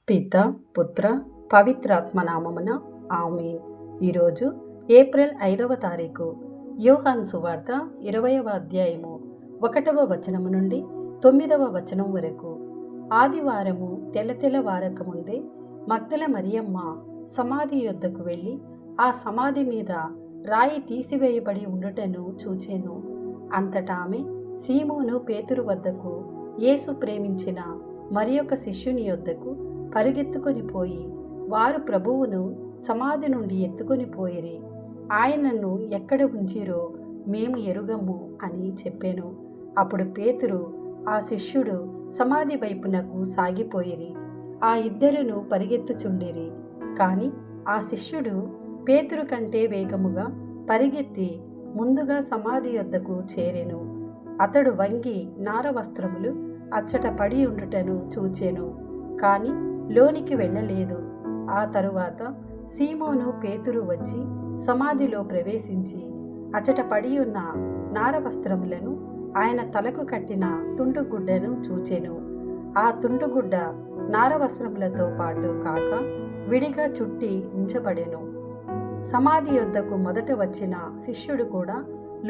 పిత పుత్ర పవిత్రాత్మ నామమున ఆమేన్. ఈరోజు ఏప్రిల్ 5వ తారీఖు. యోహాను సువార్త 20వ అధ్యాయము 1వ వచనము నుండి 9వ వచనం వరకు. ఆదివారము తెల్లవారకముందే మగ్దల మరియమ్మ సమాధి యొద్దకు వెళ్ళి ఆ సమాధి మీద రాయి తీసివేయబడి ఉండుటను చూచెను. అంతటా ఆమె సీమోను పేతురు వద్దకు, యేసు ప్రేమించిన మరియొక శిష్యుని యొద్దకు పరిగెత్తుకొని పోయి, వారు ప్రభువును సమాధి నుండి ఎత్తుకొని పోయిరి, ఆయనను ఎక్కడ ఉంచిరో మేము ఎరుగము అని చెప్పాను. అప్పుడు పేతురు ఆ శిష్యుడు సమాధి వైపునకు సాగిపోయిరి. ఆ ఇద్దరును పరిగెత్తుచుండిరి. కాని ఆ శిష్యుడు పేతురు కంటే వేగముగా పరిగెత్తి ముందుగా సమాధి యొద్దకు చేరెను. అతడు వంగి నార వస్త్రములు అచ్చట పడి ఉండుటను చూచెను, కాని లోనికి వెళ్ళలేదు. ఆ తరువాత సీమోను పేతురు వచ్చి సమాధిలో ప్రవేశించి అచ్చట పడి ఉన్న నార వస్త్రములను, ఆయన తలకు కట్టిన తుండుగుడ్డను చూచెను. ఆ తుండుగుడ్డ నార వస్త్రములతో పాటు కాక విడిగా చుట్టి ఉంచబడెను. సమాధి యొద్దకు మొదట వచ్చిన శిష్యుడు కూడా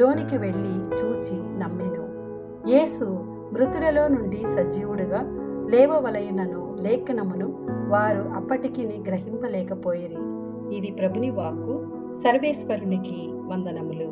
లోనికి వెళ్ళి చూచి నమ్మెను. యేసు మృతులలో నుండి సజీవుడుగా లేవవలయునను లేఖనమును వారు అప్పటికి గ్రహింపలేకపోయిరి. ఇది ప్రభుని వాక్కు. సర్వేశ్వరునికి వందనములు.